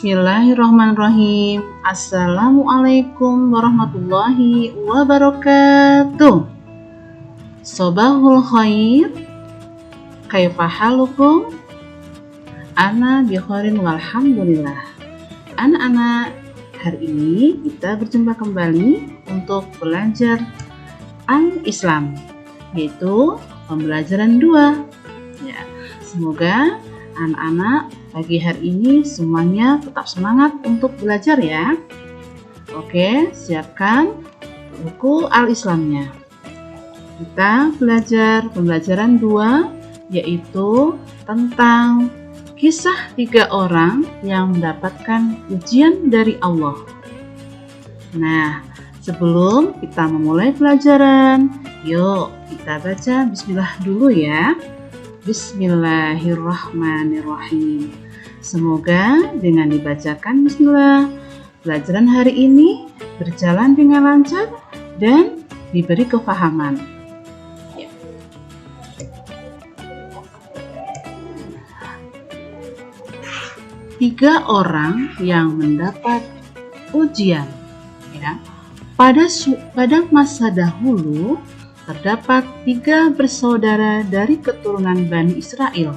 Bismillahirrahmanirrahim. Assalamualaikum warahmatullahi wabarakatuh. Sobahul khair. Kaifa halukum? Ana bi khairin walhamdulillah. Anak-anak, hari ini kita berjumpa kembali untuk belajar Al-Islam, yaitu pembelajaran 2. Ya, semoga anak-anak pagi hari ini semuanya tetap semangat untuk belajar ya. Oke, siapkan buku Al-Islamnya. Kita belajar pembelajaran 2, yaitu tentang kisah 3 orang yang mendapatkan ujian dari Allah. Nah, sebelum kita memulai pelajaran, yuk kita baca bismillah dulu ya. Bismillahirrahmanirrahim. Semoga dengan dibacakan bismillah, pelajaran hari ini berjalan dengan lancar dan diberi kefahaman. Tiga orang yang mendapat ujian. Ya. Pada masa dahulu, terdapat 3 bersaudara dari keturunan Bani Israel.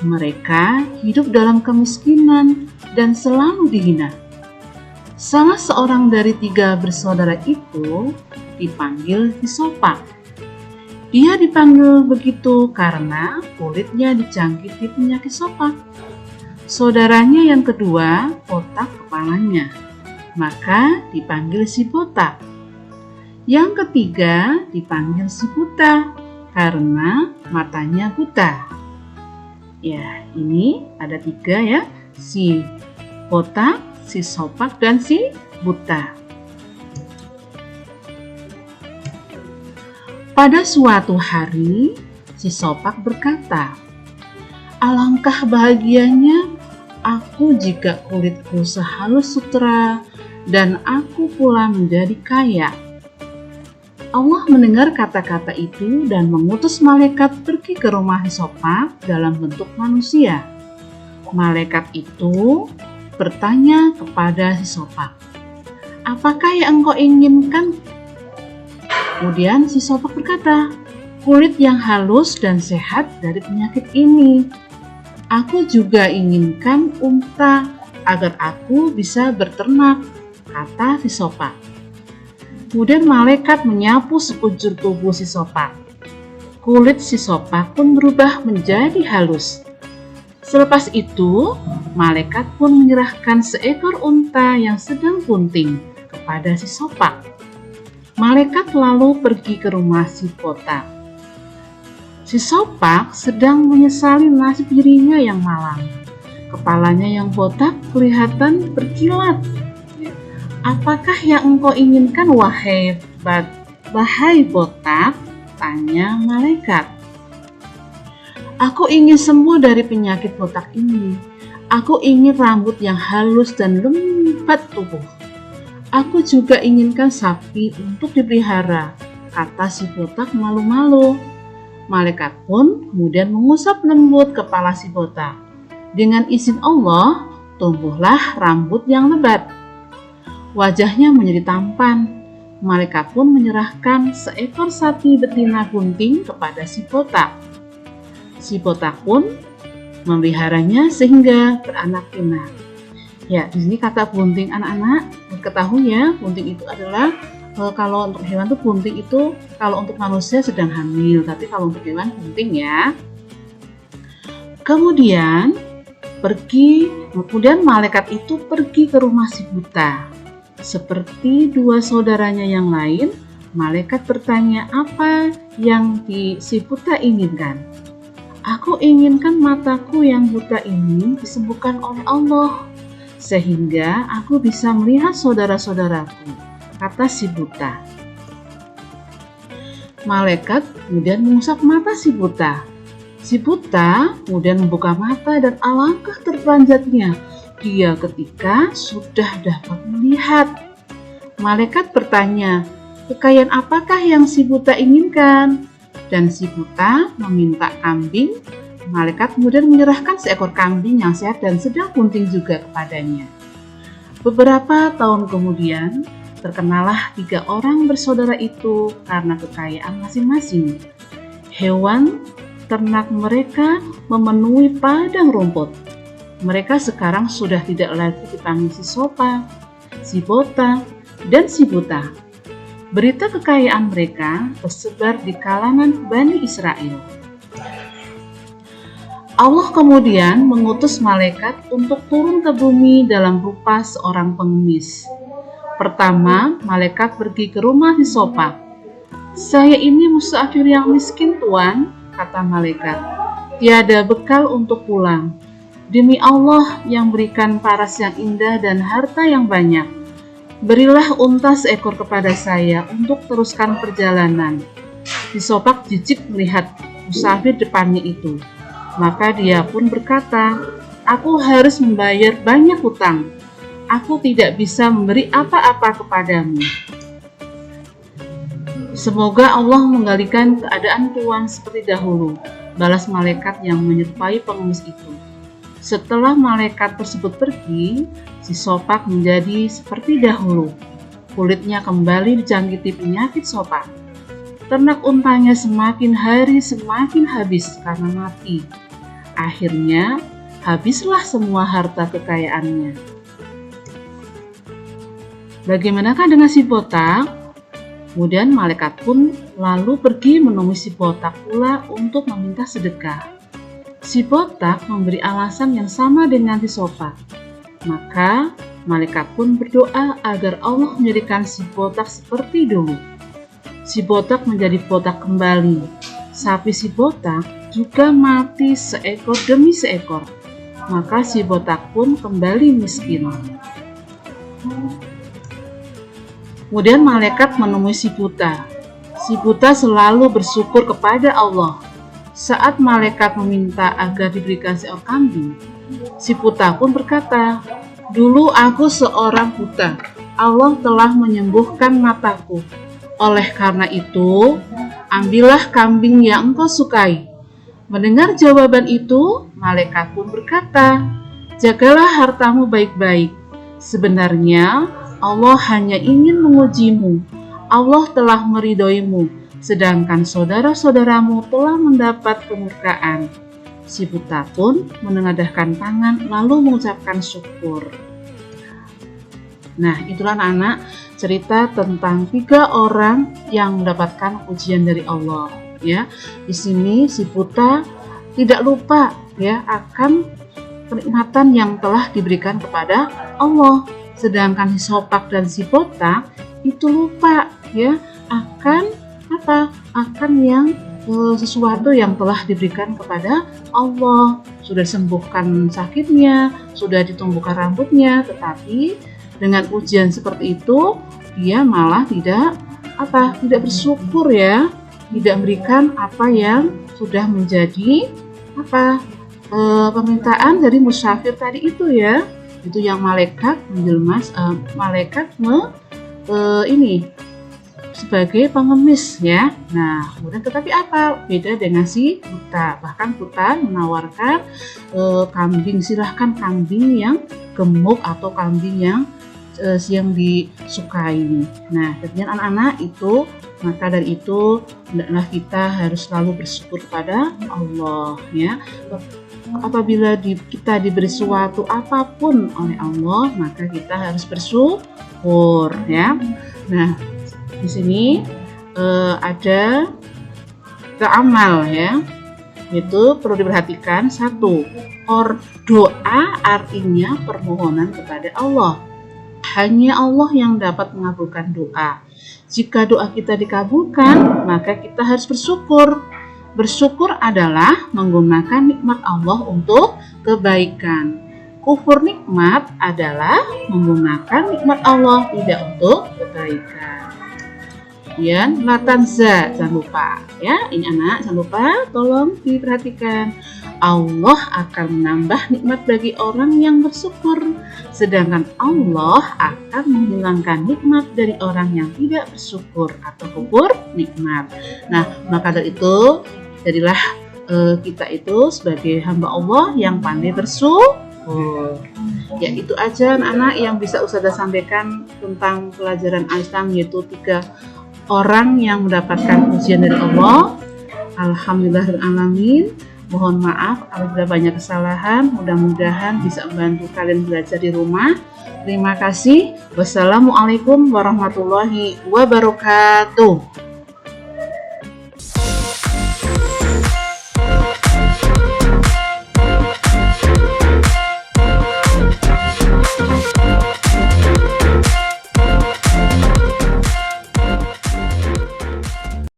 Mereka hidup dalam kemiskinan dan selalu dihina. Salah seorang dari 3 bersaudara itu dipanggil Hisopak. Dia dipanggil begitu karena kulitnya dijangkiti penyakit sopak. Saudaranya yang kedua botak kepalanya, maka dipanggil si botak. Yang ketiga dipanggil si buta karena matanya buta. Ya, ini ada 3 ya, si botak, si sopak, dan si buta. Pada suatu hari, si sopak berkata, "Alangkah bahagianya aku jika kulitku sehalus sutra dan aku pula menjadi kaya." Allah mendengar kata-kata itu dan mengutus malaikat pergi ke rumah Hisopak dalam bentuk manusia. Malaikat itu bertanya kepada Hisopak, "Apakah yang engkau inginkan?" Kemudian Hisopak berkata, "Kulit yang halus dan sehat dari penyakit ini. Aku juga inginkan unta agar aku bisa berternak," kata Hisopak. Kemudian malaikat menyapu sekujur tubuh si sopak. Kulit si sopak pun berubah menjadi halus. Selepas itu, malaikat pun menyerahkan seekor unta yang sedang bunting kepada si sopak. Malaikat lalu pergi ke rumah si botak. Si sopak sedang menyesali nasib dirinya yang malang. Kepalanya yang botak kelihatan berkilat. "Apakah yang engkau inginkan, wahai botak?" tanya malaikat. "Aku ingin sembuh dari penyakit botak ini. Aku ingin rambut yang halus dan lembat tubuh. Aku juga inginkan sapi untuk dipelihara," kata si botak malu-malu. Malaikat pun kemudian mengusap lembut kepala si botak. Dengan izin Allah, tumbuhlah rambut yang lebat. Wajahnya menjadi tampan. Malaikat pun menyerahkan seekor sapi betina gunting kepada si botak. Si botak pun memeliharanya sehingga beranak pinak. Ya, di sini kata bunting anak-anak, ketahui ya, bunting itu adalah kalau untuk hewan itu bunting itu kalau untuk manusia sedang hamil, tapi kalau untuk hewan bunting ya. Kemudian malaikat itu pergi ke rumah si buta. Seperti 2 saudaranya yang lain, malaikat bertanya apa yang si buta inginkan. "Aku inginkan mataku yang buta ini disembuhkan oleh Allah, sehingga aku bisa melihat saudara-saudaraku," kata si buta. Malaikat kemudian mengusap mata si buta. Si buta kemudian membuka mata dan alangkah terperanjatnya dia ketika sudah dapat melihat. Malaikat bertanya, kekayaan apakah yang si buta inginkan? Dan si buta meminta kambing. Malaikat kemudian menyerahkan seekor kambing yang sehat dan sedang bunting juga kepadanya. Beberapa tahun kemudian, terkenalah 3 orang bersaudara itu karena kekayaan masing-masing. Hewan ternak mereka memenuhi padang rumput. Mereka sekarang sudah tidak lagi dipanggil si sopak, si botak, dan si buta. Berita kekayaan mereka tersebar di kalangan Bani Israel. Allah kemudian mengutus malaikat untuk turun ke bumi dalam rupa seorang pengemis. Pertama, malaikat pergi ke rumah si sopak. Saya ini musafir yang miskin, Tuan, kata malaikat. Tiada bekal untuk pulang. Demi Allah yang berikan paras yang indah dan harta yang banyak, berilah unta seekor kepada saya untuk teruskan perjalanan. Si sopak jijik melihat musafir depannya itu. Maka dia pun berkata, aku harus membayar banyak hutang. Aku tidak bisa memberi apa-apa kepadamu. Semoga Allah menggalikan keadaan Tuan seperti dahulu, balas malaikat yang menyerupai pengemis itu. Setelah malaikat tersebut pergi, si sopak menjadi seperti dahulu. Kulitnya kembali dijangkiti penyakit sopak. Ternak untanya semakin hari semakin habis karena mati. Akhirnya, habislah semua harta kekayaannya. Bagaimanakah dengan si botak? Kemudian malaikat pun lalu pergi menemui si botak pula untuk meminta sedekah. Si botak memberi alasan yang sama dengan si sopak. Maka malaikat pun berdoa agar Allah menjadikan si botak seperti dulu. Si botak menjadi botak kembali. Sapi si botak juga mati seekor demi seekor. Maka si botak pun kembali miskin. Kemudian malaikat menemui si buta. Si buta selalu bersyukur kepada Allah. Saat malaikat meminta agar diberikan seekor kambing, si buta pun berkata, dulu aku seorang buta. Allah telah menyembuhkan mataku. Oleh karena itu, ambillah kambing yang engkau sukai. Mendengar jawaban itu, malaikat pun berkata, jagalah hartamu baik-baik. Sebenarnya, Allah hanya ingin mengujimu. Allah telah meridhoimu, sedangkan saudara-saudaramu telah mendapat kemurkaan. Si buta pun menengadahkan tangan lalu mengucapkan syukur. Nah, itulah anak-anak cerita tentang 3 orang yang mendapatkan ujian dari Allah. Ya, di sini si buta tidak lupa ya akan kenikmatan yang telah diberikan kepada Allah. Sedangkan si sopak dan si botak itu lupa ya akan apa? Akan yang sesuatu yang telah diberikan kepada Allah. Sudah sembuhkan sakitnya, sudah ditumbuhkan rambutnya, tetapi dengan ujian seperti itu dia malah tidak bersyukur ya, tidak memberikan apa yang sudah menjadi permintaan dari musafir tadi itu ya. Itu yang malaikat sebagai pengemis ya. Nah, kemudian tetapi apa beda dengan si buta? Bahkan buta menawarkan kambing, silahkan kambing yang gemuk atau kambing yang disukai. Nah, kemudian anak-anak itu, maka dari itu hendaklah kita harus selalu bersyukur kepada Allah ya. Apabila kita diberi suatu apapun oleh Allah, maka kita harus bersyukur ya. Nah, di sini ada keamal ya. Itu perlu diperhatikan. 1, doa artinya permohonan kepada Allah. Hanya Allah yang dapat mengabulkan doa. Jika doa kita dikabulkan, maka kita harus bersyukur. Bersyukur adalah menggunakan nikmat Allah untuk kebaikan. Kufur nikmat adalah menggunakan nikmat Allah tidak untuk kebaikan. Kemudian latanza, jangan lupa ya. Ini anak, jangan lupa, tolong diperhatikan. Allah akan menambah nikmat bagi orang yang bersyukur, sedangkan Allah akan menghilangkan nikmat dari orang yang tidak bersyukur atau kufur nikmat. Nah, maka dari itu jadilah kita itu sebagai hamba Allah yang pandai bersyukur. Ya, itu aja anak-anak yang bisa Ustazah sampaikan tentang pelajaran Al-Islam, yaitu 3 orang yang mendapatkan ujian dari Allah. Alhamdulillahirrahmanirrahim. Mohon maaf apabila banyak kesalahan. Mudah-mudahan bisa membantu kalian belajar di rumah. Terima kasih. Wassalamualaikum warahmatullahi wabarakatuh.